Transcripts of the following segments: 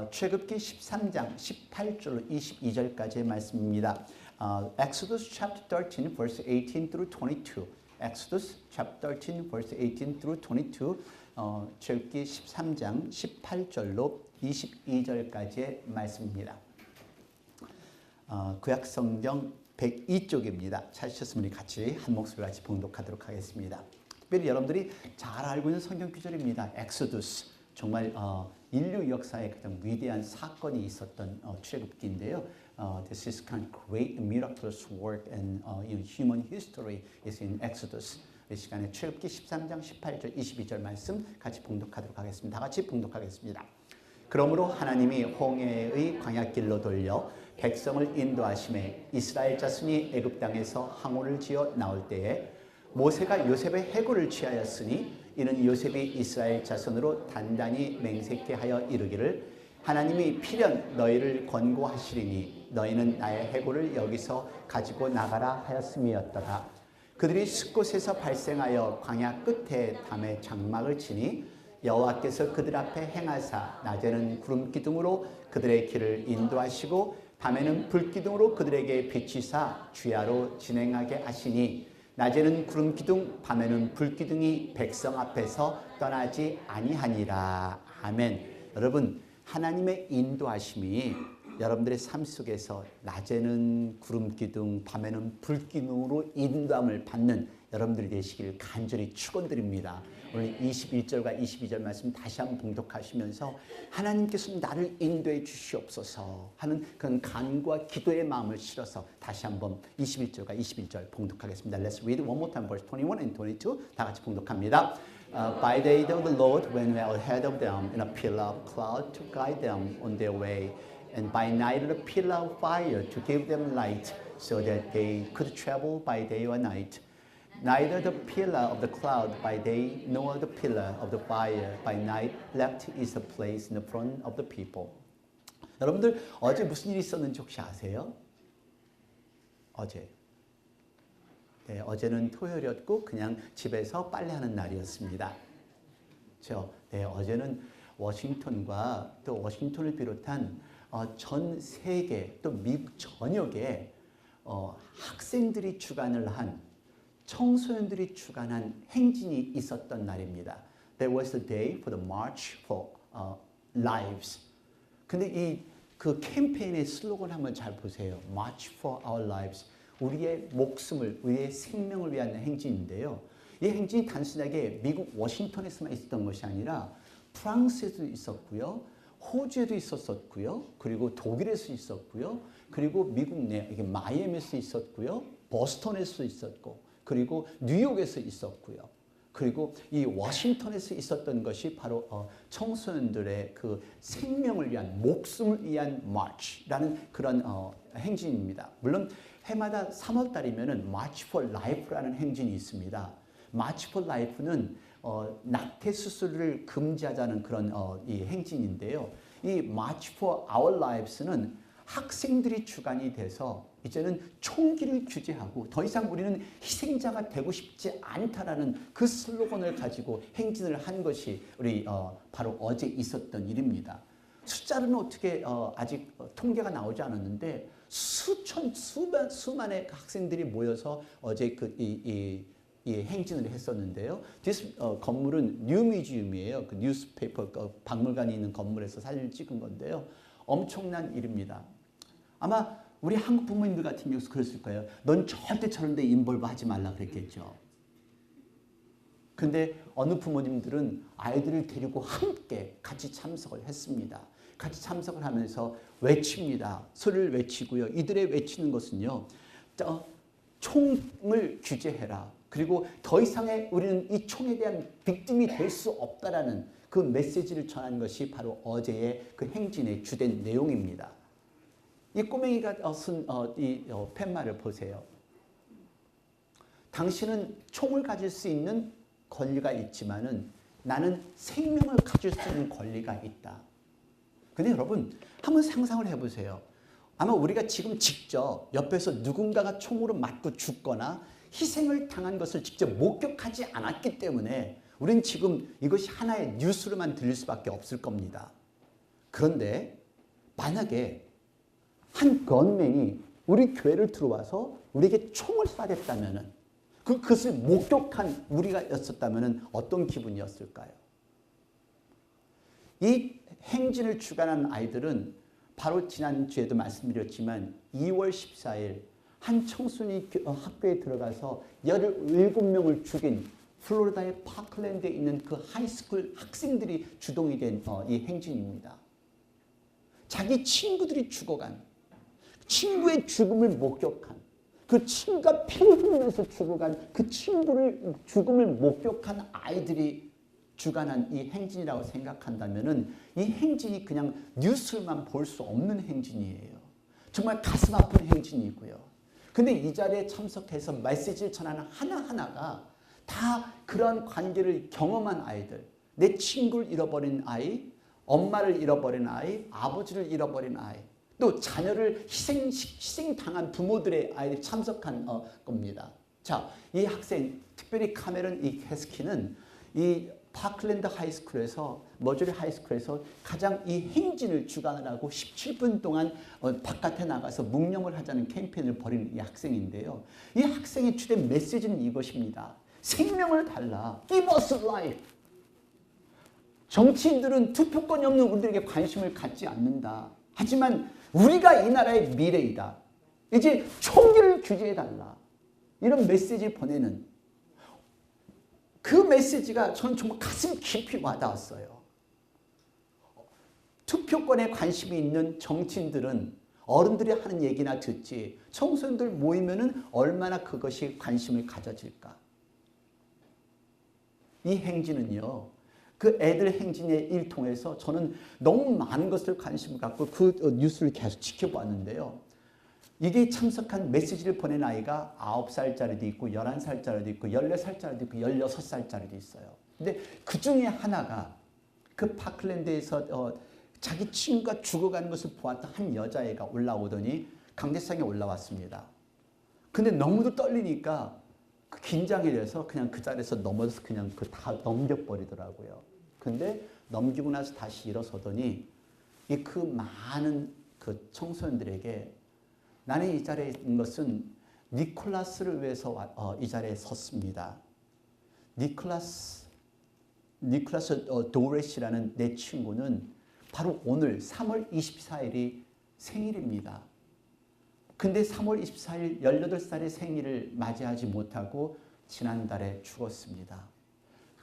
출애굽기 13장 18절로 22절까지의 말씀입니다. Exodus chapter 13 verse 18 through 22. Exodus chapter 13 verse 18 through 22. 출애굽기 13장 18절로 22절까지의 말씀입니다. 구약성경 102쪽입니다. 찾으셨으면 우리 같이 한 목소리 같이 봉독하도록 하겠습니다. 특별히 여러분들이 잘 알고 있는 성경 구절입니다. 엑소두스, 정말 인류 역사에 가장 위대한 사건이 있었던 출애굽기인데요. This is kind of great miraculous work in human history is in Exodus. 이 시간에 출애굽기 13장 18절 22절 말씀 같이 봉독하도록 하겠습니다. 다 같이 봉독하겠습니다. 그러므로 하나님이 홍해의 광야길로 돌려 백성을 인도하심에 이스라엘 자손이 애굽 땅에서 항우를 지어 나올 때에 모세가 요셉의 해골을 취하였으니 이는 요셉이 이스라엘 자손으로 단단히 맹세케 하여 이르기를 하나님이 필연 너희를 권고하시리니 너희는 나의 해골을 여기서 가지고 나가라 하였음이었더라. 그들이 숫곳에서 발생하여 광야 끝에 담에 장막을 치니 여호와께서 그들 앞에 행하사 낮에는 구름 기둥으로 그들의 길을 인도하시고 밤에는 불기둥으로 그들에게 비치사 주야로 진행하게 하시니 낮에는 구름 기둥 밤에는 불기둥이 백성 앞에서 떠나지 아니하니라. 아멘. 여러분, 하나님의 인도하심이 여러분들의 삶 속에서 낮에는 구름 기둥 밤에는 불기둥으로 인도함을 받는 여러분들이 되시길 간절히 축원드립니다. 오늘 21절과 22절 말씀 다시 한번 봉독하시면서 하나님께서 나를 인도해 주시옵소서 하는 그런 간구와 기도의 마음을 실어서 다시 한번 21절과 21절 봉독하겠습니다. Let's read one more time verse 21 and 22. 다 같이 봉독합니다. By day of the Lord went ahead of them in a pillar of cloud to guide them on their way, and by night a pillar of fire to give them light, so that they could travel by day or night. Neither the pillar of the cloud by day nor the pillar of the fire by night left its place in the front of the people. 여러분들 어제 무슨 일이 있었는지 혹시 아세요? 어제. 네, 어제는 토요일이었고 그냥 집에서 빨래하는 날이었습니다. 그렇죠? 네, 어제는 워싱턴과 또 워싱턴을 비롯한 전 세계 또 미국 전역에 학생들이 주관을 한 청소년들이 주관한 행진이 있었던 날입니다. That was the day for the March for Lives. 근데 그 캠페인의 슬로건 한번 잘 보세요. March for our lives. 우리의 목숨을, 우리의 생명을 위한 행진인데요. 이 행진이 단순하게 미국 워싱턴에서만 있었던 것이 아니라 프랑스에도 있었고요. 호주에도 있었고요. 그리고 독일에서 있었고요. 그리고 미국 내 마이애미에서 있었고요. 보스턴에서 있었고 그리고 뉴욕에서 있었고요. 그리고 이 워싱턴에서 있었던 것이 바로 청소년들의 그 생명을 위한 목숨을 위한 마치라는 그런 행진입니다. 물론 해마다 3월 달이면은 March for Life라는 행진이 있습니다. March for Life는 낙태 수술을 금지하자는 그런 이 행진인데요. 이 March for Our Lives는 학생들이 주관이 돼서 이제는 총기를 규제하고 더 이상 우리는 희생자가 되고 싶지 않다라는 그 슬로건을 가지고 행진을 한 것이 우리 바로 어제 있었던 일입니다. 숫자는 어떻게 아직 통계가 나오지 않았는데 수만의 학생들이 모여서 어제 이 행진을 했었는데요. 건물은 뉴 뮤지엄이에요. 그 뉴스페이퍼 박물관이 있는 건물에서 사진을 찍은 건데요. 엄청난 일입니다. 아마 우리 한국 부모님들 같은 경우도 그랬을 거예요. 넌 절대 저런 데 인볼브 하지 말라 그랬겠죠. 근데 어느 부모님들은 아이들을 데리고 함께 같이 참석을 했습니다. 같이 참석을 하면서 외칩니다. 소리를 외치고요. 이들의 외치는 것은요. 총을 규제해라. 그리고 더 이상의 우리는 이 총에 대한 빅tim이 될 수 없다라는 그 메시지를 전한 것이 바로 어제의 그 행진의 주된 내용입니다. 이 꼬맹이가 쓴 이 팻말을 보세요. 당신은 총을 가질 수 있는 권리가 있지만은 나는 생명을 가질 수 있는 권리가 있다. 근데 여러분 한번 상상을 해보세요. 아마 우리가 지금 직접 옆에서 누군가가 총으로 맞고 죽거나 희생을 당한 것을 직접 목격하지 않았기 때문에 우리는 지금 이것이 하나의 뉴스로만 들릴 수밖에 없을 겁니다. 그런데 만약에 한 건맨이 우리 교회를 들어와서 우리에게 총을 쏴댔다면은 그것을 목격한 우리가 였었다면은 어떤 기분이었을까요? 이 행진을 주관한 아이들은 바로 지난주에도 말씀드렸지만 2월 14일 한 청소년이 학교에 들어가서 17명을 죽인 플로리다의 파클랜드에 있는 그 하이스쿨 학생들이 주동이 된 이 행진입니다. 자기 친구들이 죽어간, 친구의 죽음을 목격한, 그 친구가 피를 흘리면서 죽어간 그 친구를 죽음을 목격한 아이들이 주관한 이 행진이라고 생각한다면은 이 행진이 그냥 뉴스만 볼 수 없는 행진이에요. 정말 가슴 아픈 행진이고요. 근데 이 자리에 참석해서 메시지를 전하는 하나하나가 다 그런 관계를 경험한 아이들, 내 친구를 잃어버린 아이, 엄마를 잃어버린 아이, 아버지를 잃어버린 아이, 또 자녀를 희생당한 부모들의 아이들이 참석한 겁니다. 자, 이 학생, 특별히 카메론 이 캐스키는 이 파클랜드 하이스쿨에서 머저리 하이스쿨에서 가장 이 행진을 주관을 하고 17분 동안 바깥에 나가서 묵념을 하자는 캠페인을 벌이는 이 학생인데요. 이 학생의 주된 메시지는 이것입니다. 생명을 달라. Give us life. 정치인들은 투표권이 없는 우리들에게 관심을 갖지 않는다. 하지만 우리가 이 나라의 미래이다. 이제 총기를 규제해달라. 이런 메시지를 보내는 그 메시지가 전 정말 가슴 깊이 와닿았어요. 투표권에 관심이 있는 정치인들은 어른들이 하는 얘기나 듣지 청소년들 모이면은 얼마나 그것이 관심을 가져질까. 이 행진은요. 그 애들 행진의 일 통해서 저는 너무 많은 것을 관심을 갖고 그 뉴스를 계속 지켜봤는데요. 이게 참석한 메시지를 보낸 아이가 9살짜리도 있고 11살짜리도 있고 14살짜리도 있고 16살짜리도 있어요. 근데 그 중에 하나가 그 파클랜드에서 자기 친구가 죽어가는 것을 보았던 한 여자애가 올라오더니 강대상에 올라왔습니다. 근데 너무도 떨리니까 그 긴장이 돼서 그냥 그 자리에서 넘어져서 그냥 그 다 넘겨버리더라고요. 근데 넘기고 나서 다시 일어서더니 이 그 많은 그 청소년들에게 나는 이 자리에 있는 것은 니콜라스를 위해서 이 자리에 섰습니다. 니콜라스 도레시라는 내 친구는 바로 오늘 3월 24일이 생일입니다. 근데 3월 24일 18살의 생일을 맞이하지 못하고 지난달에 죽었습니다.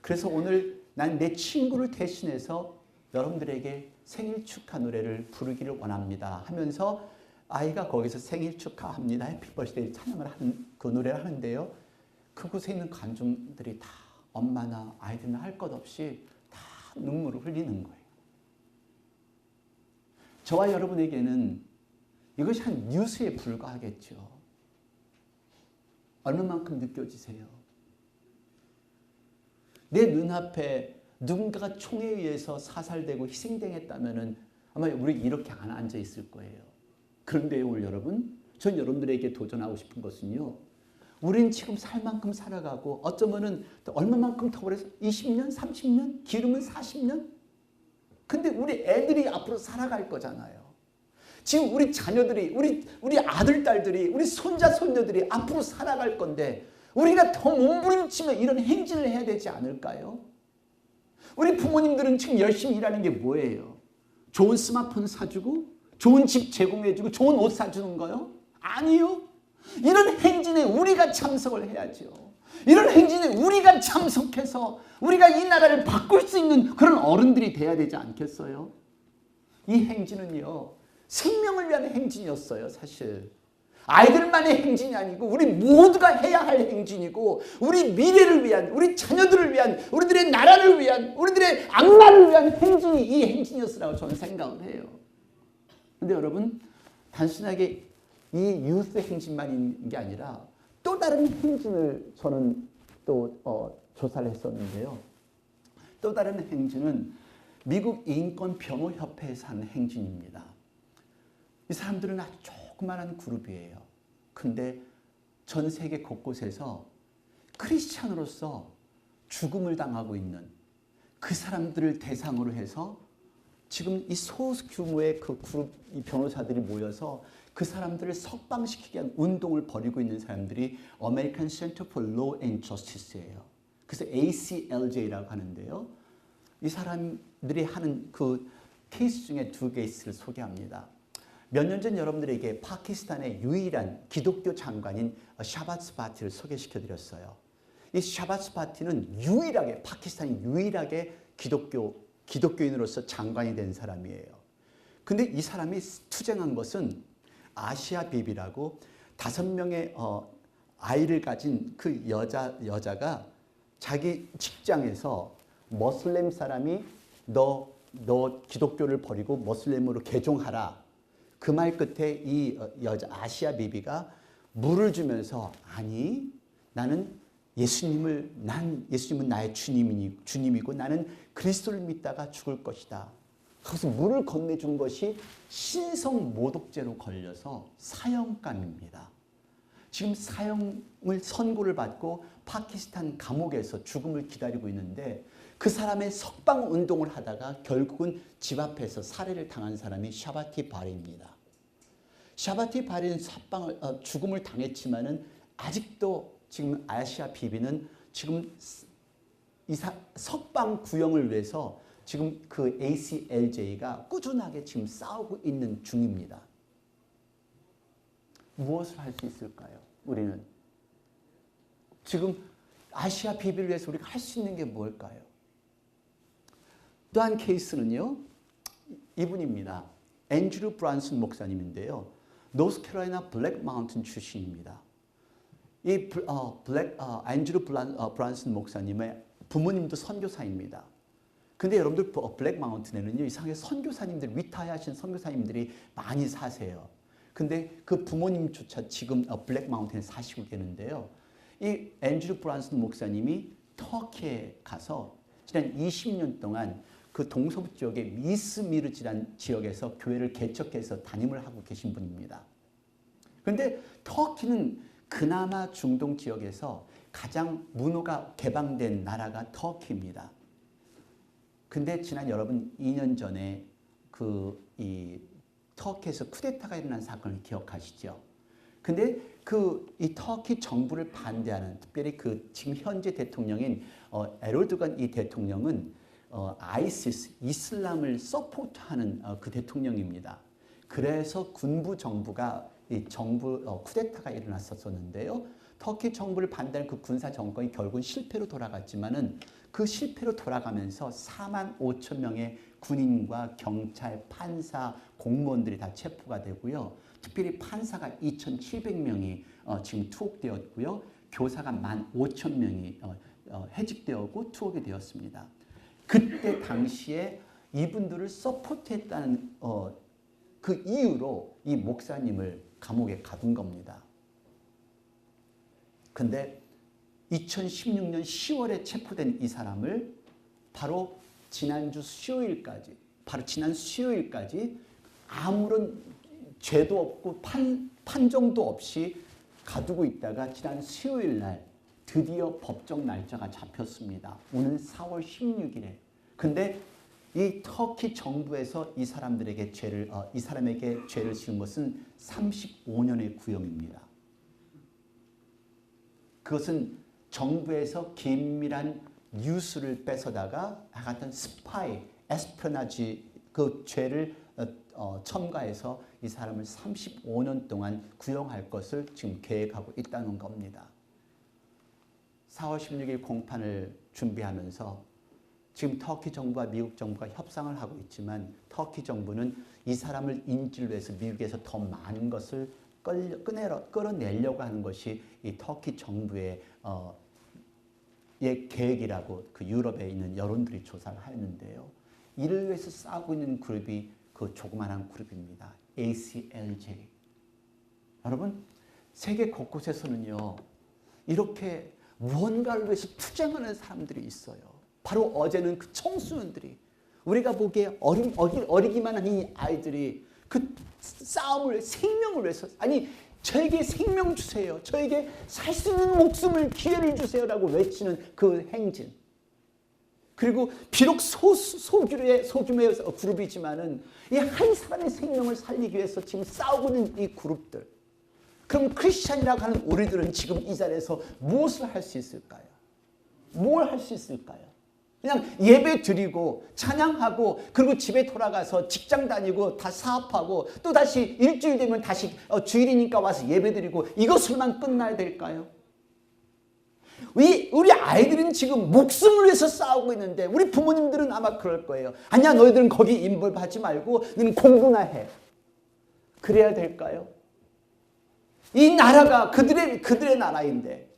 그래서 오늘 난 내 친구를 대신해서 여러분들에게 생일 축하 노래를 부르기를 원합니다 하면서 아이가 거기서 생일 축하합니다. 해피 버스데이 찬양을 하는 그 노래를 하는데요. 그곳에 있는 관중들이 다 엄마나 아이들이나 할 것 없이 다 눈물을 흘리는 거예요. 저와 여러분에게는 이것이 한 뉴스에 불과하겠죠. 얼마만큼 느껴지세요? 내 눈앞에 누군가가 총에 의해서 사살되고 희생당했다면 아마 우리 이렇게 안 앉아 있을 거예요. 그런데요, 오늘 여러분, 전 여러분들에게 도전하고 싶은 것은요. 우리는 지금 살 만큼 살아가고 어쩌면은 얼마만큼 더 오래 20년, 30년, 길으면 40년? 근데 우리 애들이 앞으로 살아갈 거잖아요. 지금 우리 자녀들이, 우리 아들, 딸들이, 우리 손자, 손녀들이 앞으로 살아갈 건데 우리가 더 몸부림치며 이런 행진을 해야 되지 않을까요? 우리 부모님들은 지금 열심히 일하는 게 뭐예요? 좋은 스마트폰 사주고 좋은 집 제공해주고 좋은 옷 사주는 거요? 아니요. 이런 행진에 우리가 참석을 해야죠. 이런 행진에 우리가 참석해서 우리가 이 나라를 바꿀 수 있는 그런 어른들이 돼야 되지 않겠어요? 이 행진은요. 생명을 위한 행진이었어요. 사실. 아이들만의 행진이 아니고 우리 모두가 해야 할 행진이고 우리 미래를 위한, 우리 자녀들을 위한, 우리들의 나라를 위한, 우리들의 악마를 위한 행진이 이 행진이었으라고 저는 생각을 해요. 근데 여러분, 단순하게 이 유스 행진만 있는 게 아니라 또 다른 행진을 저는 또 조사를 했었는데요. 또 다른 행진은 미국 인권변호협회에서 하는 행진입니다. 이 사람들은 아주 조그마한 그룹이에요. 근데 전 세계 곳곳에서 크리스찬으로서 죽음을 당하고 있는 그 사람들을 대상으로 해서 지금 이 소규모의 그 그룹 이 변호사들이 모여서 그 사람들을 석방시키기 위한 운동을 벌이고 있는 사람들이 American Center for Law and Justice예요. 그래서 ACLJ라고 하는데요. 이 사람들이 하는 그 케이스 중에 두 케이스를 소개합니다. 몇 년 전 여러분들에게 파키스탄의 유일한 기독교 장관인 샤바즈 바티를 소개시켜 드렸어요. 이 샤바즈 바티는 유일하게 파키스탄이 유일하게 기독교인으로서 장관이 된 사람이에요. 근데 이 사람이 투쟁한 것은 아시아 비비라고 5명의 아이를 가진 그 여자가 자기 직장에서 머슬렘 사람이 너 기독교를 버리고 머슬렘으로 개종하라. 그 말 끝에 이 여자 아시아 비비가 물을 주면서 아니 나는 예수님은 나의 주님이고 나는 그리스도를 믿다가 죽을 것이다. 그래서 물을 건네준 것이 신성모독죄로 걸려서 사형감입니다. 지금 사형을 선고를 받고 파키스탄 감옥에서 죽음을 기다리고 있는데 그 사람의 석방 운동을 하다가 결국은 집 앞에서 살해를 당한 사람이 샤바티 바리입니다. 샤바티 바리는 죽음을 당했지만은 아직도 지금 아시아 비비는 지금 석방 구형을 위해서 지금 그 ACLJ가 꾸준하게 지금 싸우고 있는 중입니다. 무엇을 할 수 있을까요? 우리는 지금 아시아 비비를 위해서 우리가 할 수 있는 게 뭘까요? 또 한 케이스는요. 이분입니다. 앤드류 브란슨 목사님인데요. 노스캐롤라이나 블랙 마운틴 출신입니다. 이 앤드류 브란슨 목사님의 부모님도 선교사입니다. 근데 여러분들 블랙 마운틴에는요. 이상하게 선교사님들 위타이하신 선교사님들이 많이 사세요. 근데 그 부모님조차 지금 블랙 마운틴에 사시고 계는데요. 이 앤드류 브란슨 목사님이 터키에 가서 지난 20년 동안 그 동서부 지역의 미스미르지라는 지역에서 교회를 개척해서 담임을 하고 계신 분입니다. 그런데 터키는 그나마 중동 지역에서 가장 문호가 개방된 나라가 터키입니다. 근데 지난 여러분 2년 전에 이 터키에서 쿠데타가 일어난 사건을 기억하시죠? 근데 이 터키 정부를 반대하는 특별히 그 지금 현재 대통령인 에르도간 이 대통령은 아이시스 이슬람을 서포트하는 그 대통령입니다. 그래서 군부 정부가 이 정부 쿠데타가 일어났었는데요. 터키 정부를 반대하는 그 군사 정권이 결국은 실패로 돌아갔지만은 그 실패로 돌아가면서 4만 5천 명의 군인과 경찰, 판사, 공무원들이 다 체포가 되고요. 특별히 판사가 2,700명이 지금 투옥되었고요. 교사가 15,000명이 해직되었고 투옥이 되었습니다. 그때 당시에 이분들을 서포트했다는 그 이유로 이 목사님을 감옥에 가둔 겁니다. 근데 2016년 10월에 체포된 이 사람을 바로 지난 수요일까지 아무런 죄도 없고 판정도 없이 가두고 있다가 지난 수요일 날 드디어 법정 날짜가 잡혔습니다. 오늘 4월 16일에. 근데 이 터키 정부에서 이 사람에게 죄를 지은 것은 35년의 구형입니다. 그것은 정부에서 긴밀한 뉴스를 뺏어다가 같은 스파이, 에스프나지 그 죄를 첨가해서 이 사람을 35년 동안 구형할 것을 지금 계획하고 있다는 겁니다. 4월 16일 공판을 준비하면서 지금 터키 정부와 미국 정부가 협상을 하고 있지만 터키 정부는 이 사람을 인질로 해서 미국에서 더 많은 것을 끌어내려고 하는 것이 이 터키 정부의 계획이라고 그 유럽에 있는 여론들이 조사를 했는데요. 이를 위해서 싸우고 있는 그룹이 그 조그마한 그룹입니다. ACLJ. 여러분, 세계 곳곳에서는요. 이렇게 무언가를 위해서 투쟁하는 사람들이 있어요. 바로 어제는 그 청소년들이 우리가 보기에 어리기만 한 이 아이들이 그 싸움을 생명을 위해서 아니 저에게 생명 주세요. 저에게 살 수 있는 목숨을 기회를 주세요라고 외치는 그 행진. 그리고 비록 소규모의 그룹이지만은 이 한 사람의 생명을 살리기 위해서 지금 싸우고 있는 이 그룹들. 그럼 크리스찬이라고 하는 우리들은 지금 이 자리에서 무엇을 할 수 있을까요? 뭘 할 수 있을까요? 그냥 예배 드리고 찬양하고 그리고 집에 돌아가서 직장 다니고 다 사업하고 또 다시 일주일 되면 다시 주일이니까 와서 예배 드리고 이것으로만 끝나야 될까요? 우리 아이들은 지금 목숨을 위해서 싸우고 있는데 우리 부모님들은 아마 그럴 거예요. 아니야, 너희들은 거기 인볼브하지 말고 너는 공부나 해. 그래야 될까요? 이 나라가 그들의 나라인데,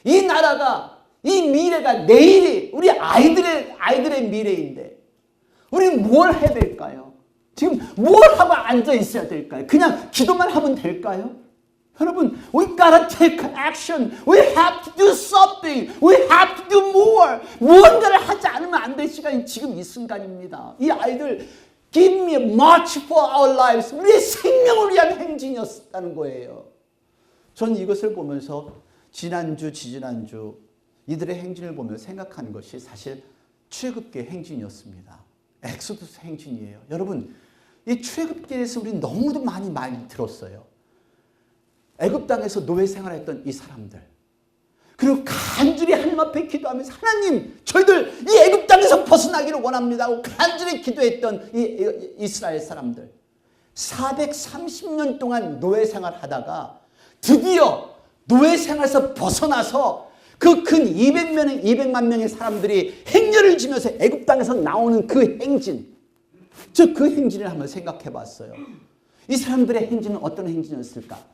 이 나라가, 이 미래가 내일이 우리 아이들의 미래인데 우리는 뭘 해야 될까요? 지금 뭘 하고 앉아 있어야 될까요? 그냥 기도만 하면 될까요? 여러분, we gotta take action. We have to do something. We have to do more. 무언가를 하지 않으면 안 될 시간이 지금 이 순간입니다. 이 아이들 give me a march for our lives. 우리의 생명을 위한 행진이었다는 거예요. 저는 이것을 보면서 지지난주 이들의 행진을 보면서 생각하는 것이 사실 출애굽기의 행진이었습니다. 엑소더스 행진이에요. 여러분, 이 출애굽기에서 우리는 너무도 많이 들었어요. 애굽 땅에서 노예 생활했던 이 사람들, 그리고 간절히 하나님 앞에 기도하면서 하나님, 저희들 이 애굽 땅에서 벗어나기를 원합니다 하고 간절히 기도했던 이 이스라엘 사람들, 430년 동안 노예 생활하다가 드디어 노예 생활에서 벗어나서 그 근 200만 명의 사람들이 행렬을 지면서 애굽 땅에서 나오는 그 행진, 그 행진을 한번 생각해 봤어요. 이 사람들의 행진은 어떤 행진이었을까?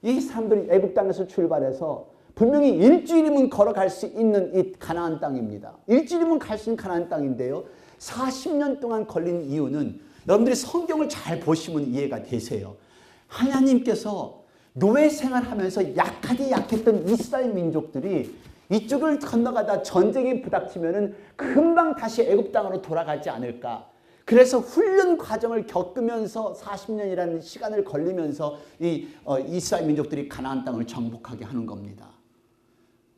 이 사람들이 애굽 땅에서 출발해서 분명히 일주일이면 걸어갈 수 있는 이 가나안 땅입니다. 일주일이면 갈 수 있는 가나안 땅인데요. 40년 동안 걸린 이유는 여러분들이 성경을 잘 보시면 이해가 되세요. 하나님께서 노예 생활하면서 약했던 이스라엘 민족들이 이쪽을 건너가다 전쟁이 부닥치면은 금방 다시 애굽 땅으로 돌아가지 않을까. 그래서 훈련 과정을 겪으면서 40년이라는 시간을 걸리면서 이스라엘 민족들이 가나안 땅을 정복하게 하는 겁니다.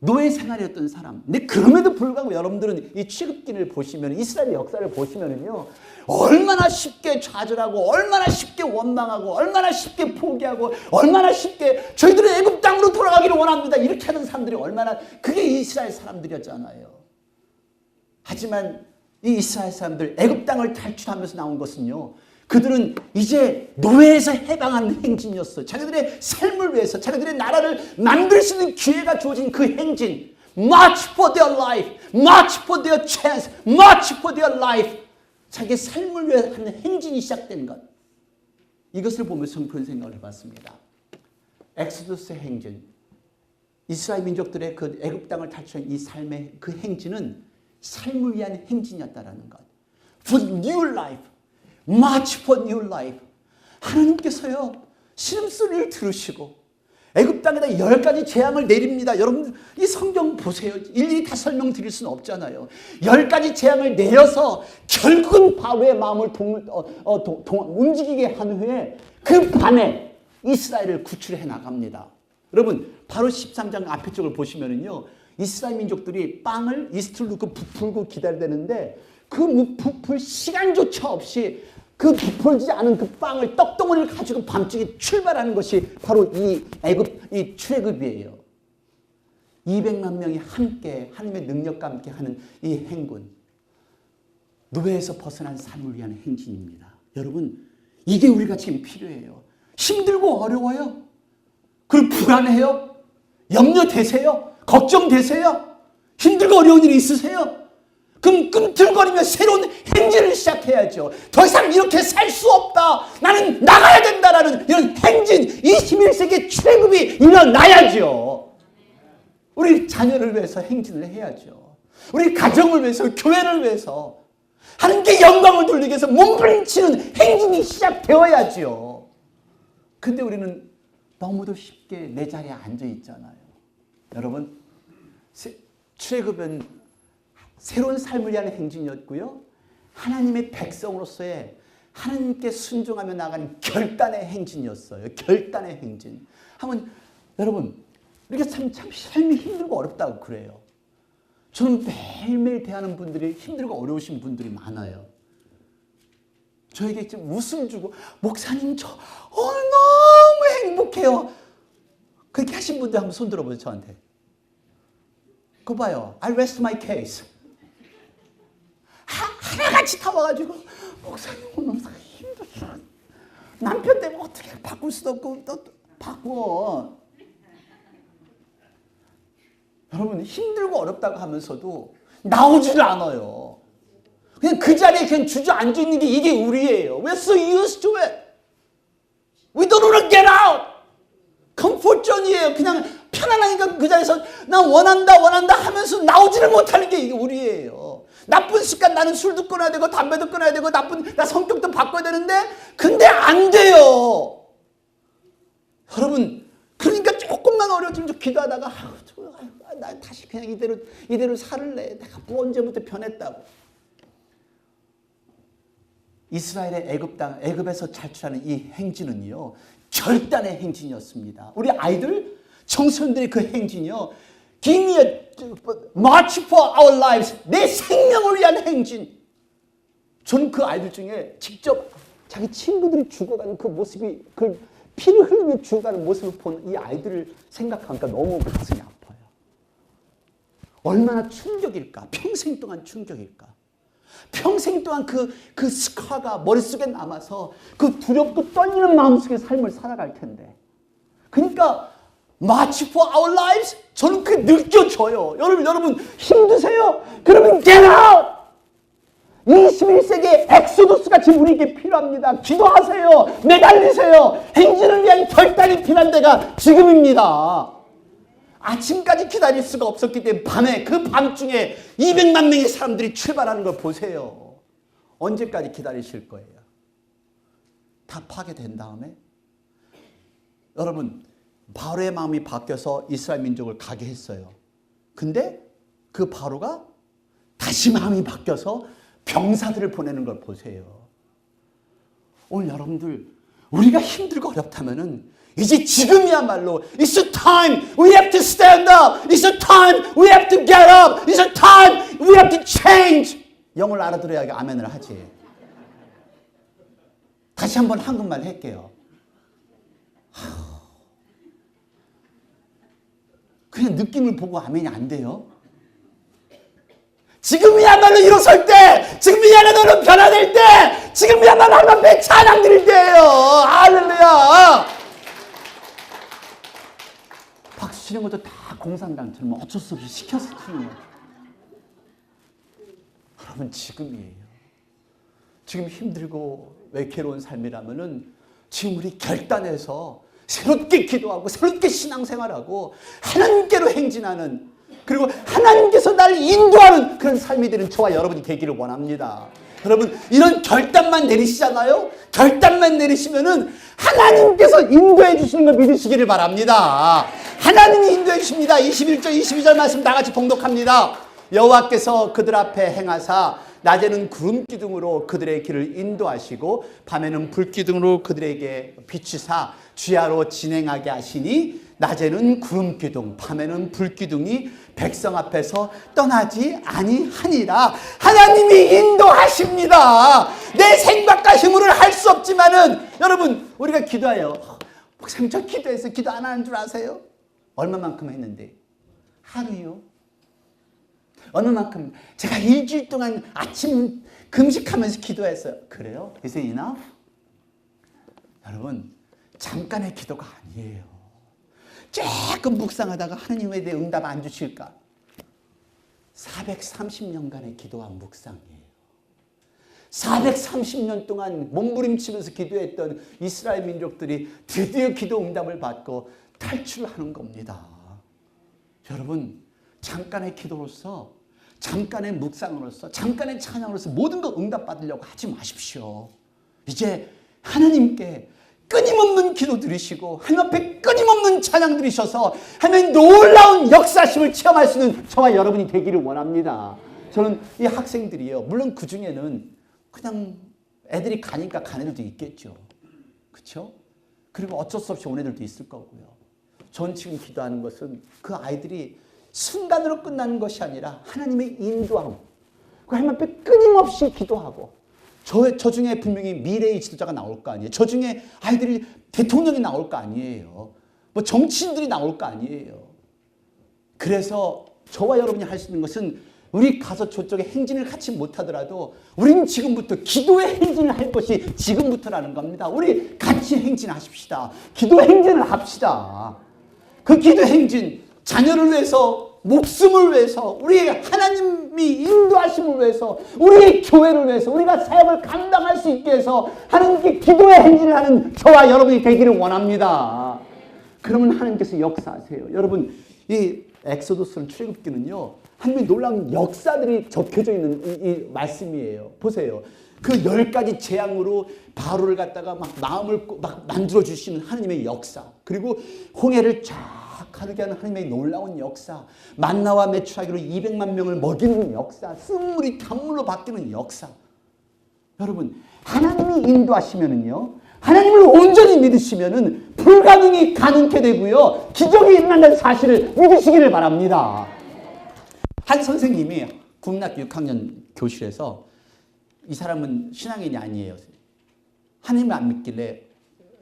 노예 생활이었던 사람. 근데 그럼에도 불구하고 여러분들은 이 출애굽기를 보시면, 이스라엘의 역사를 보시면은요, 얼마나 쉽게 좌절하고, 얼마나 쉽게 원망하고, 얼마나 쉽게 포기하고, 얼마나 쉽게 저희들은 애굽 땅으로 돌아가기를 원합니다, 이렇게 하는 사람들이 얼마나, 그게 이스라엘 사람들이었잖아요. 하지만 이 이스라엘 사람들 애굽 땅을 탈출하면서 나온 것은요, 그들은 이제 노예에서 해방하는 행진이었어요. 자기들의 삶을 위해서, 자기들의 나라를 만들 수 있는 기회가 주어진 그 행진. March for their life, march for their chance, march for their life. 자기의 삶을 위해 하는 행진이 시작된 것. 이것을 보면서 그런 생각을 해봤습니다. 엑소더스의 행진, 이스라엘 민족들의 그 애굽 땅을 탈출한 이 삶의 그 행진은 삶을 위한 행진이었다라는 것. For new life, march for new life. 하나님께서요, 신음소리를 들으시고 애굽 땅에다 10가지 재앙을 내립니다. 여러분, 이 성경 보세요. 일일이 다 설명드릴 수는 없잖아요. 10가지 재앙을 내려서 결국은 바로의 마음을 움직이게 한 후에 그 밤에 이스라엘을 구출해 나갑니다. 여러분, 바로 13장 앞에 쪽을 보시면은요, 이스라엘 민족들이 빵을 이스트를 넣고 부풀고 기다리는데 그 부풀 시간조차 없이 그 부풀지 않은 그 빵을, 떡덩어리를 가지고 밤중에 출발하는 것이 바로 이 출애굽이에요. 200만 명이 함께 하나님의 능력과 함께 하는 이 행군, 노예에서 벗어난 삶을 위한 행진입니다. 여러분, 이게 우리가 지금 필요해요. 힘들고 어려워요. 그리고 불안해요. 염려되세요. 걱정되세요. 힘들고 어려운 일이 있으세요. 그럼 꿈틀거리며 새로운 행진을 시작해야죠. 더 이상 이렇게 살 수 없다, 나는 나가야 된다라는 이런 행진, 21세기의 출애굽이 일어나야죠. 우리 자녀를 위해서 행진을 해야죠. 우리 가정을 위해서, 교회를 위해서, 하나님께 영광을 돌리기 위해서 몸부림치는 행진이 시작되어야죠. 근데 우리는 너무도 쉽게 내 자리에 앉아 있잖아요. 여러분, 출애굽은 새로운 삶을 위한 행진이었고요, 하나님의 백성으로서의 하나님께 순종하며 나가는 결단의 행진이었어요. 결단의 행진. 한번 여러분, 우리가 참 삶이 힘들고 어렵다고 그래요. 저는 매일매일 대하는 분들이 힘들고 어려우신 분들이 많아요. 저에게 좀 웃음 주고 목사님 저 오늘 너무 행복해요. 그렇게 하신 분들 한번 손 들어보세요. 저한테. 그거 봐요. I rest my case. 하나같이 다 와가지고 목사님 오늘 힘들어. 남편 때문에 어떻게 바꿀 수도 없고 또 바꿔. 여러분 힘들고 어렵다고 하면서도 나오지를 않아요. 그냥 그 자리에 그냥 주저앉아 있는 게 이게 우리예요. We're so used to it. We don't want to get out. 컴포트 존이에요. 그냥 편안하니까 그 자리에서 난 원한다 하면서 나오지를 못하는 게 이게 우리예요. 나쁜 습관 나는 술도 끊어야 되고 담배도 끊어야 되고 나 성격도 바꿔야 되는데 근데 안 돼요. 여러분 그러니까 조금만 어려워지면 좀 기도하다가 나 다시 그냥 이대로 살을래. 내가 뭐 언제부터 변했다고. 이스라엘의 애굽에서 탈출하는 이 행진은요. 결단의 행진이었습니다. 우리 아이들, 청소년들의 그 행진이요. Give me a march for our lives. 내 생명을 위한 행진. 저는 그 아이들 중에 직접 자기 친구들이 죽어가는 그 모습이 그 피를 흘리며 죽어가는 모습을 본 이 아이들을 생각하니까 너무 가슴이 아파요. 얼마나 충격일까? 평생 동안 충격일까? 평생 동안 그 스카가 머릿속에 남아서 그 두렵고 떨리는 마음속에 삶을 살아갈 텐데. 그러니까 March for our lives? 저는 그게 느껴져요. 여러분 힘드세요? 그러면 get out! 21세기의 엑소더스가 지금 우리에게 필요합니다. 기도하세요. 매달리세요. 행진을 위한 결단이 필요한 때가 지금입니다. 아침까지 기다릴 수가 없었기 때문에 밤에 그 밤중에 200만 명의 사람들이 출발하는 걸 보세요. 언제까지 기다리실 거예요? 다 파괴된 다음에 여러분 바로의 마음이 바뀌어서 이스라엘 민족을 가게 했어요. 근데 그 바로가 다시 마음이 바뀌어서 병사들을 보내는 걸 보세요. 오늘 여러분들 우리가 힘들고 어렵다면은 이제 지금이야말로 It's a time we have to stand up. It's a time we have to get up. It's a time we have to change. 영어를 알아들어야 아멘을 하지. 다시 한번 한국말 할게요. 그냥 느낌을 보고 아멘이 안 돼요? 지금이야말로 일어설 때, 지금이야말로 변화될 때, 지금이야말로 하나님 앞에 찬양 드릴 때예요. 할렐루야. 박수 치는 것도 다 공산당처럼 어쩔 수 없이 시켜서 치는 거예요. 여러분 지금이에요. 지금 힘들고 외로운 삶이라면은 지금 우리 결단해서 새롭게 기도하고 새롭게 신앙생활하고 하나님께로 행진하는 그리고 하나님께서 나를 인도하는 그런 삶이 되는 저와 여러분이 되기를 원합니다. 여러분 이런 결단만 내리시잖아요. 결단만 내리시면은 하나님께서 인도해 주시는 걸 믿으시기를 바랍니다. 하나님이 인도해 주십니다. 21절 22절 말씀 다 같이 봉독합니다. 여호와께서 그들 앞에 행하사 낮에는 구름 기둥으로 그들의 길을 인도하시고 밤에는 불 기둥으로 그들에게 비추사 주야로 진행하게 하시니 낮에는 구름 기둥 밤에는 불 기둥이 백성 앞에서 떠나지 아니하니라. 하나님이 인도하십니다. 내 생각과 힘으로는 할 수 없지만은 여러분 우리가 기도해요. 목사님 저 기도해서 기도 안 하는 줄 아세요? 얼마만큼 했는데? 하루요? 얼마만큼? 제가 일주일 동안 아침 금식하면서 기도했어요. 그래요? Is it enough? 여러분 잠깐의 기도가 아니에요. 조금 묵상하다가 하나님 왜 내 응답 안 주실까? 430년간의 기도와 묵상이에요. 430년 동안 몸부림치면서 기도했던 이스라엘 민족들이 드디어 기도 응답을 받고 탈출하는 겁니다. 여러분 잠깐의 기도로서 잠깐의 묵상으로서 잠깐의 찬양으로서 모든 거 응답받으려고 하지 마십시오. 이제 하나님께 끊임없는 기도 드리시고 하나님 앞에 끊임없는 찬양 드리셔서 하나님 놀라운 역사심을 체험할 수 있는 저와 여러분이 되기를 원합니다. 저는 이 학생들이요. 물론 그 중에는 그냥 애들이 가니까 간 애들도 있겠죠. 그렇죠? 그리고 어쩔 수 없이 온 애들도 있을 거고요. 전 지금 기도하는 것은 그 아이들이 순간으로 끝나는 것이 아니라 하나님의 인도함. 그 하나님 앞에 끊임없이 기도하고 저 중에 분명히 미래의 지도자가 나올 거 아니에요. 저 중에 아이들이 대통령이 나올 거 아니에요. 뭐 정치인들이 나올 거 아니에요. 그래서 저와 여러분이 할 수 있는 것은 우리 가서 저쪽에 행진을 같이 못하더라도 우리는 지금부터 기도의 행진을 할 것이 지금부터라는 겁니다. 우리 같이 행진하십시다. 기도 행진을 합시다. 그 기도 행진, 자녀를 위해서, 목숨을 위해서, 우리의 하나님이 인도하심을 위해서, 우리의 교회를 위해서, 우리가 사역을 감당할 수 있게 해서 하나님께 기도의 행진을 하는 저와 여러분이 되기를 원합니다. 그러면 하나님께서 역사하세요. 여러분, 이 엑소더스는 출애굽기는요, 하나님의 놀라운 역사들이 적혀져 있는 이 말씀이에요. 보세요. 그 10가지 재앙으로 바로를 갖다가 막 마음을 막 만들어 주시는 하나님의 역사. 그리고 홍해를 쫙 가르게 하는 하나님의 놀라운 역사. 만나와 메추라기로 200만 명을 먹이는 역사. 쓴물이 단물로 바뀌는 역사. 여러분, 하나님이 인도하시면은요, 하나님을 온전히 믿으시면은 불가능이 가능케 되고요, 기적이 일어난다는 사실을 믿으시기를 바랍니다. 한 선생님이 국민학교 6학년 교실에서 이 사람은 신앙인이 아니에요. 하나님을 안 믿길래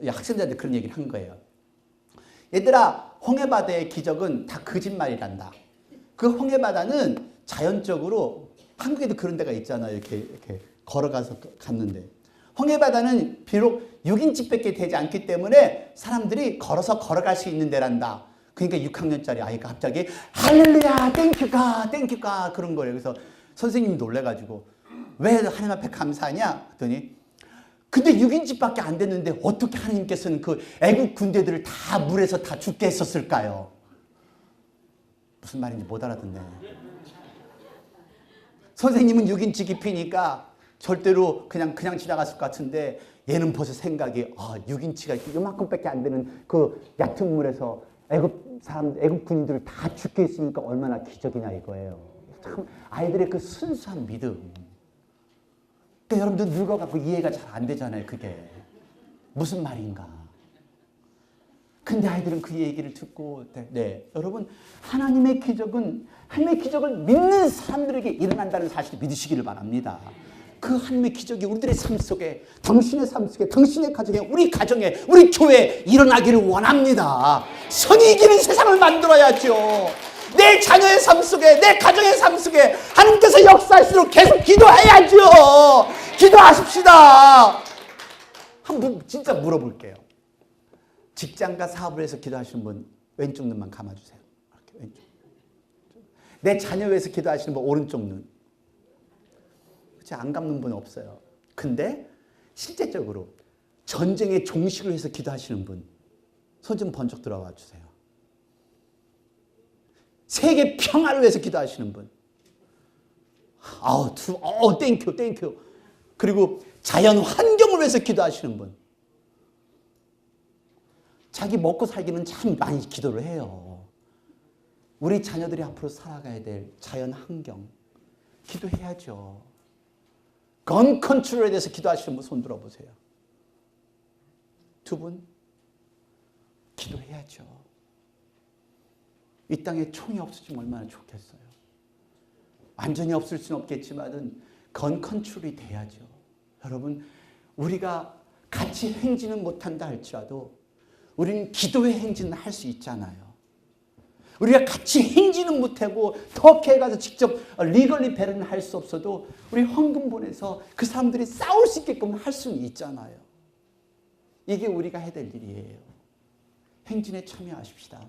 학생들한테 그런 얘기를 한 거예요. 얘들아, 홍해바다의 기적은 다 거짓말이란다. 그 홍해바다는 자연적으로, 한국에도 그런 데가 있잖아요. 이렇게 걸어가서 갔는데. 홍해바다는 비록 6인치밖에 되지 않기 때문에 사람들이 걸어갈 수 있는 데란다. 그러니까 6학년짜리 아이가 갑자기 할렐루야 땡큐가 땡큐가 그런 거예요. 그래서 선생님이 놀래가지고 왜 하나님 앞에 감사하냐 그랬더니 근데 6인치밖에 안 됐는데 어떻게 하나님께서는 그 애국 군대들을 다 물에서 다 죽게 했었을까요? 무슨 말인지 못 알아듣네. 선생님은 6인치 깊이니까 절대로 그냥 지나갔을 것 같은데 얘는 벌써 생각이 6인치가 이만큼밖에 안 되는 그 얕은 물에서 애국 군인들을 다 죽게 했으니까 얼마나 기적이냐 이거예요. 참 아이들의 그 순수한 믿음. 그러니까 여러분들 늙어갖고 이해가 잘 안 되잖아요. 그게 무슨 말인가. 근데 아이들은 그 얘기를 듣고 여러분 하나님의 기적을 믿는 사람들에게 일어난다는 사실을 믿으시기를 바랍니다. 그 하나님의 기적이 우리들의 삶 속에, 당신의 삶 속에, 당신의 가정에, 우리 가정에, 우리 교회에 일어나기를 원합니다. 선이 이기는 세상을 만들어야죠. 내 자녀의 삶 속에, 내 가정의 삶 속에 하나님께서 역사하시도록 계속 기도해야죠. 기도하십시다. 한번 진짜 물어볼게요. 직장과 사업을 해서 기도하시는 분 왼쪽 눈만 감아주세요. 이렇게 왼쪽. 내 자녀 위해서 기도하시는 분 오른쪽 눈. 안 감는 분은 없어요. 근데 실제적으로 전쟁의 종식을 위해서 기도하시는 분 손 좀 번쩍 들어와 주세요. 세계 평화를 위해서 기도하시는 분 땡큐. 그리고 자연 환경을 위해서 기도하시는 분 자기 먹고 살기는 참 많이 기도를 해요. 우리 자녀들이 앞으로 살아가야 될 자연 환경 기도해야죠. 건 컨트롤에 대해서 기도하시는 분 손 들어보세요. 두 분 기도해야죠. 이 땅에 총이 없어지면 얼마나 좋겠어요. 완전히 없을 수는 없겠지만은 건 컨트롤이 돼야죠. 여러분 우리가 같이 행진은 못한다 할지라도 우리는 기도의 행진을 할 수 있잖아요. 우리가 같이 행진은 못하고 터키에 가서 직접 리걸리 배를 할 수 없어도 우리 헌금 보내서 그 사람들이 싸울 수 있게끔 할 수는 있잖아요. 이게 우리가 해야 될 일이에요. 행진에 참여하십시다.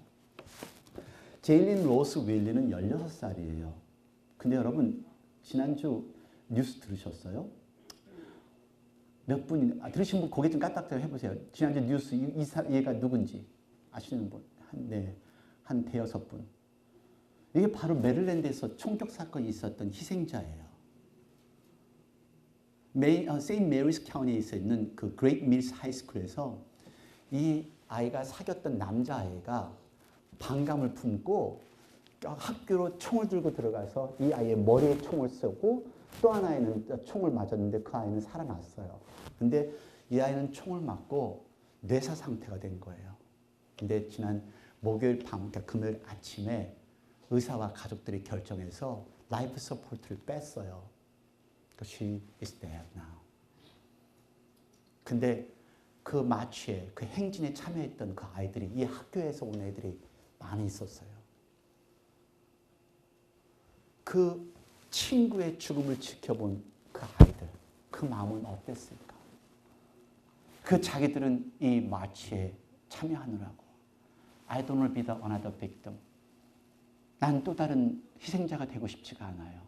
제일린 로스 윌리는 16살이에요. 근데 여러분 지난주 뉴스 들으셨어요? 몇 분이 들으신 분 고개 좀 까딱하게 해보세요. 지난주 뉴스 얘가 누군지 아시는 분? 한 대여섯 분. 이게 바로 메릴랜드에서 총격 사건이 있었던 희생자예요. 세인트 메리스 카운티에 있는 그 그레이트 밀스 하이스쿨에서 이 아이가 사귀었던 남자아이가 반감을 품고 학교로 총을 들고 들어가서 이 아이의 머리에 총을 쏘고 또 하나에는 총을 맞았는데 그 아이는 살아났어요. 근데 이 아이는 총을 맞고 뇌사 상태가 된 거예요. 근데 지난 목요일 밤, 그러니까 금요일 아침에 의사와 가족들이 결정해서 라이프 서포트를 뺐어요. She is dead now. 근데 그 마취에, 그 행진에 참여했던 그 아이들이, 이 학교에서 온 애들이 많이 있었어요. 그 친구의 죽음을 지켜본 그 아이들, 그 마음은 어땠을까? 그 자기들은 이 마취에 참여하느라고 I don't want to be the another victim. 난 또 다른 희생자가 되고 싶지가 않아요.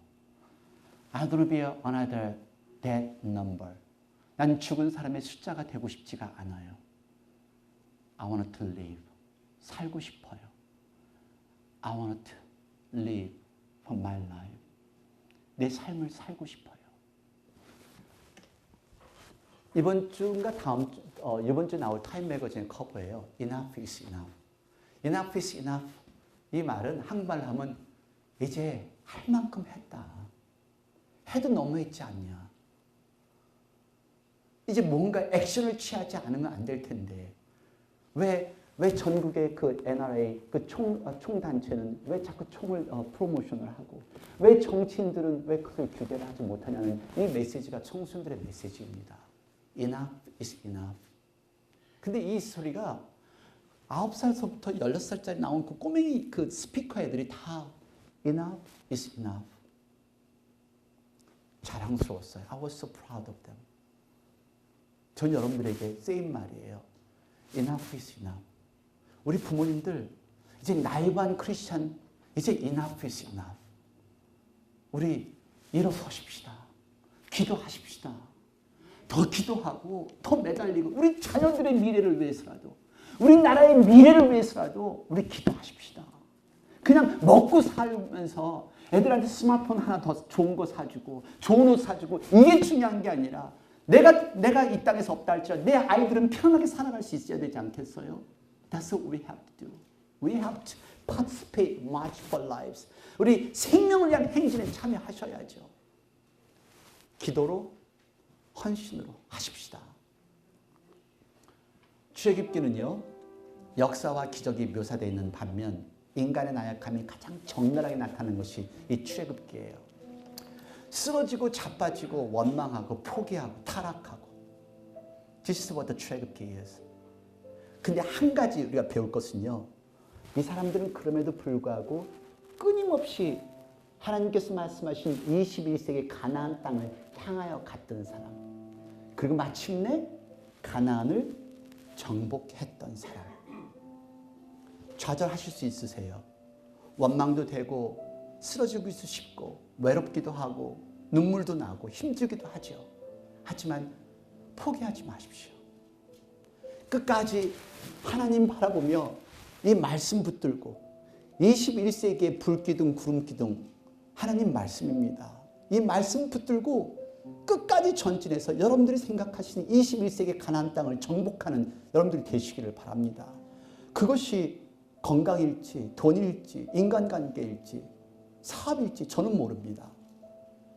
I don't want to be another dead number. 난 죽은 사람의 숫자가 되고 싶지가 않아요. I want to live. 살고 싶어요. I want to live for my life. 내 삶을 살고 싶어요. 이번 주인가 이번 주 나올 타임 매거진 커버예요. Enough is enough. Enough is enough. 이 말은 한국말로 하면 이제 할 만큼 했다. 해도 너무했지 않냐. 이제 뭔가 액션을 취하지 않으면 안 될 텐데 왜 전국의 그 NRA 그 총단체는 왜 자꾸 총을 프로모션을 하고 왜 정치인들은 왜 그걸 규제를 하지 못하냐는 이 메시지가 청소년들의 메시지입니다. Enough is enough. 근데 이 소리가 9살서부터 16살짜리 나온 그 꼬맹이 그 스피커 애들이 다 Enough is enough. 자랑스러웠어요. I was so proud of them. 전 여러분들에게 쓰인 말이에요. Enough is enough. 우리 부모님들 이제 나이반 크리스찬 이제 enough is enough. 우리 일어서십시다. 기도하십시다. 더 기도하고 더 매달리고 우리 자녀들의 미래를 위해서라도 우리나라의 미래를 위해서라도 우리 기도하십시다. 그냥 먹고 살면서 애들한테 스마트폰 하나 더 좋은 거 사주고 좋은 옷 사주고 이게 중요한 게 아니라 내가 이 땅에서 없다 할지라도 내 아이들은 편하게 살아갈 수 있어야 되지 않겠어요? That's what we have to do. We have to participate much for lives. 우리 생명을 위한 행진에 참여하셔야죠. 기도로 헌신으로 하십시다. 출애굽기는요. 역사와 기적이 묘사되어 있는 반면 인간의 나약함이 가장 적나라하게 나타나는 것이 이 출애굽기예요. 쓰러지고 자빠지고 원망하고 포기하고 타락하고 This is what the 출애굽기 is. 근데 한 가지 우리가 배울 것은요. 이 사람들은 그럼에도 불구하고 끊임없이 하나님께서 말씀하신 21세기 가나안 땅을 향하여 갔던 사람. 그리고 마침내 가나안을 정복했던 사람. 좌절하실 수 있으세요. 원망도 되고 쓰러지고 싶고 외롭기도 하고 눈물도 나고 힘들기도 하죠. 하지만 포기하지 마십시오. 끝까지 하나님 바라보며 이 말씀 붙들고 21세기의 불기둥 구름기둥 하나님 말씀입니다. 이 말씀 붙들고 끝까지 전진해서 여러분들이 생각하시는 21세기 가나안 땅을 정복하는 여러분들이 되시기를 바랍니다. 그것이 건강일지 돈일지 인간관계일지 사업일지 저는 모릅니다.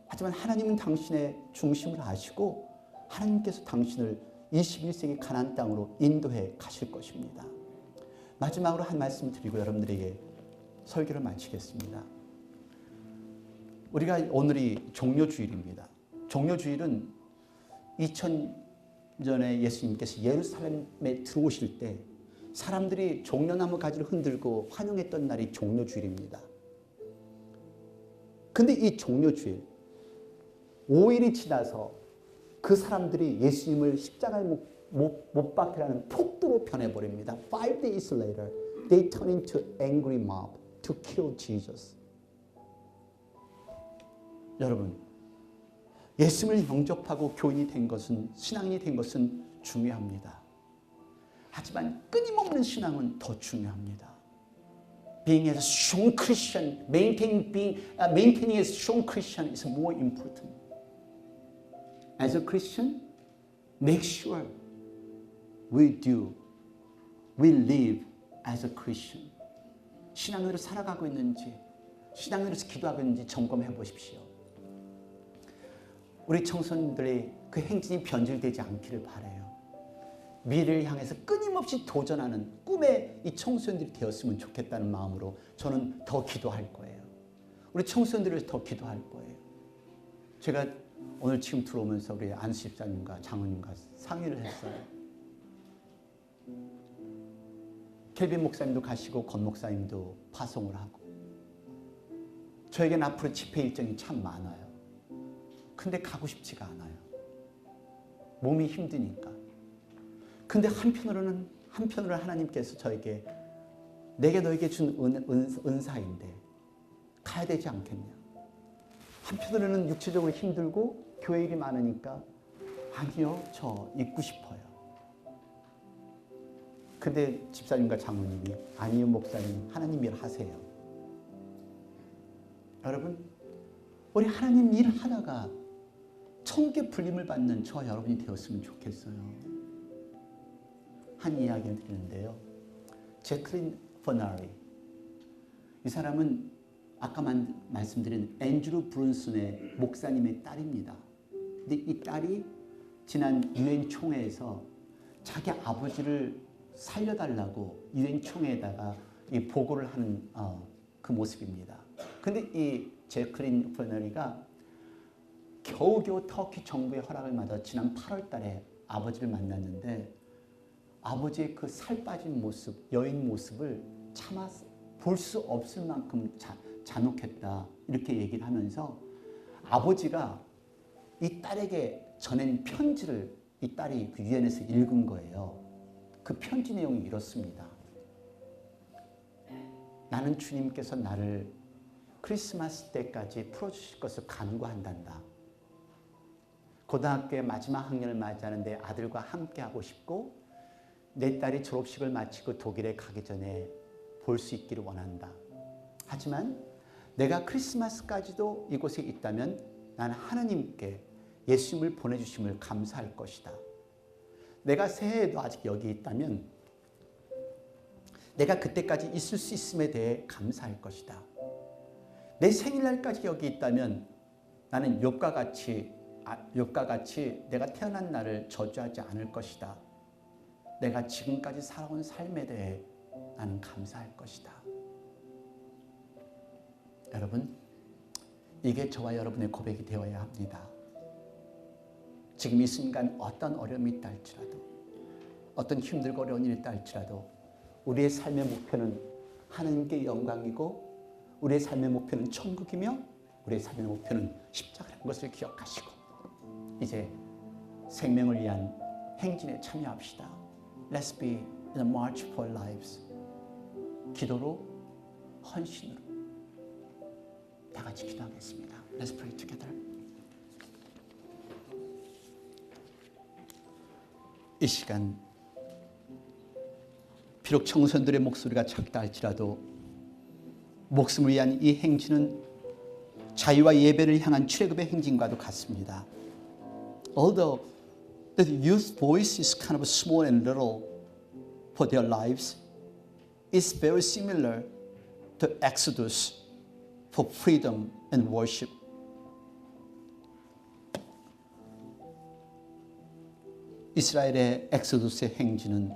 하지만 하나님은 당신의 중심을 아시고 하나님께서 당신을 21세기 가나안 땅으로 인도해 가실 것입니다. 마지막으로 한 말씀 드리고 여러분들에게 설교를 마치겠습니다. 우리가 오늘이 종료주일입니다. 종료주일은 2000년에 예수님께서 예루살렘에 들어오실 때 사람들이 종려나무 가지를 흔들고 환영했던 날이 종료주일입니다. 근데 이 종료주일 5일이 지나서 그 사람들이 예수님을 십자가에 못 박히라는 폭도로 변해버립니다. 5 days later, they turn into angry mob to kill Jesus. 여러분, 예수님을 영접하고 교인이 된 것은 신앙인이 된 것은 중요합니다. 하지만 끊임없는 신앙은 더 중요합니다. Being a strong Christian, maintaining a strong Christian is more important. As a Christian, make sure we live as a Christian. 신앙으로 살아가고 있는지, 신앙으로서 기도하고 있는지 점검해 보십시오. 우리 청소년들의 그 행진이 변질되지 않기를 바라요. 미래를 향해서 끊임없이 도전하는 꿈의 이 청소년들이 되었으면 좋겠다는 마음으로 저는 더 기도할 거예요. 우리 청소년들을 더 기도할 거예요. 제가 오늘 지금 들어오면서 우리 안수 집사님과 장로님과 상의를 했어요. 켈빈 목사님도 가시고 권 목사님도 파송을 하고 저에게는 앞으로 집회 일정이 참 많아요. 근데 가고 싶지가 않아요. 몸이 힘드니까. 근데 한편으로는 하나님께서 저에게 내게 너에게 준 은사인데 가야 되지 않겠냐. 한편으로는 육체적으로 힘들고 교회 일이 많으니까 아니요, 저 있고 싶어요. 근데 집사님과 장로님이 아니요 목사님 하나님 일 하세요. 여러분 우리 하나님 일 하다가 천국의 불림을 받는 저와 여러분이 되었으면 좋겠어요. 한 이야기를 드리는데요. 제클린 퍼나리, 이 사람은 아까 말씀드린 앤드루 브룬슨의 목사님의 딸입니다. 근데 이 딸이 지난 유엔 총회에서 자기 아버지를 살려달라고 유엔 총회에다가 이 보고를 하는 그 모습입니다. 근데 이 제클린 퍼나리가 겨우겨우 터키 정부의 허락을 받아 지난 8월 달에 아버지를 만났는데 아버지의 그 살 빠진 모습, 여인 모습을 차마 볼 수 없을 만큼 잔혹했다 이렇게 얘기를 하면서 아버지가 이 딸에게 전한 편지를 이 딸이 그 유엔에서 읽은 거예요. 그 편지 내용이 이렇습니다. 나는 주님께서 나를 크리스마스 때까지 풀어주실 것을 간구한단다. 고등학교의 마지막 학년을 맞이하는 내 아들과 함께 하고 싶고 내 딸이 졸업식을 마치고 독일에 가기 전에 볼 수 있기를 원한다. 하지만 내가 크리스마스까지도 이곳에 있다면 나는 하나님께 예수님을 보내주심을 감사할 것이다. 내가 새해에도 아직 여기 있다면 내가 그때까지 있을 수 있음에 대해 감사할 것이다. 내 생일날까지 여기 있다면 나는 욥과 같이 내가 태어난 날을 저주하지 않을 것이다. 내가 지금까지 살아온 삶에 대해 나는 감사할 것이다. 여러분, 이게 저와 여러분의 고백이 되어야 합니다. 지금 이 순간 어떤 어려움이 있다 할지라도, 어떤 힘들고 어려운 일이 있다 할지라도 우리의 삶의 목표는 하나님께 영광이고 우리의 삶의 목표는 천국이며 우리의 삶의 목표는 십자가라는 것을 기억하시고 이제 생명을 위한 행진에 참여합시다. Let's be in a march for lives. 기도로, 헌신으로 다 같이 기도하겠습니다. Let's pray together. 이 시간 비록 청소년들의 목소리가 작다 할지라도 목숨을 위한 이 행진은 자유와 예배를 향한 출애굽의 행진과도 같습니다. Although the youth voice is kind of small and little for their lives, it's very similar to Exodus for freedom and worship. 이스라엘의 엑소두스의 행진은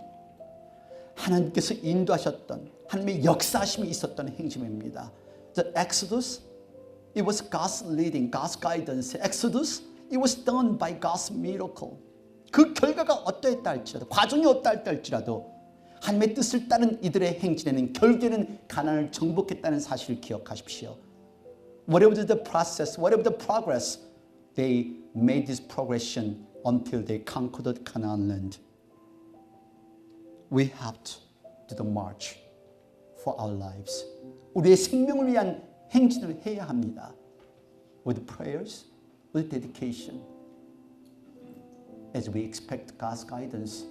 하나님께서 인도하셨던 하나님의 역사하심이 있었던 행진입니다. The Exodus, it was God's leading, God's guidance. Exodus, it was done by God's miracle. 그 결과가 어떠했다 할지라도, 과정이 어떠했다 할지라도 하나님의 뜻을 따른 이들의 행진에는 결국에는 가나안을 정복했다는 사실을 기억하십시오. Whatever the process, whatever the progress, they made this progression until they conquered Canaan land. We have to do the march for our lives. 우리의 생명을 위한 행진을 해야 합니다. With prayers, with dedication, as we expect God's guidance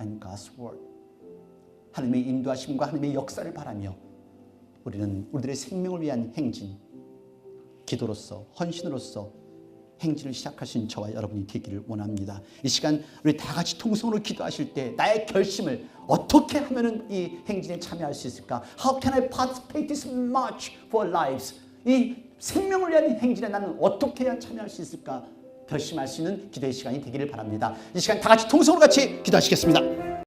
and God's word. 하나님의 인도하심과 하나님의 역사를 바라며 우리는 우리들의 생명을 위한 행진, 기도로서, 헌신으로서 행진을 시작하신 저와 여러분이 되기를 원합니다. 이 시간 우리 다 같이 통성으로 기도하실 때 나의 결심을 어떻게 하면 이 행진에 참여할 수 있을까? How can I participate this march for lives? 이 생명을 위한 행진에 나는 어떻게 해야 참여할 수 있을까? 결심할 수 있는 기도의 시간이 되기를 바랍니다. 이 시간 다 같이 통성으로 같이 기도하시겠습니다.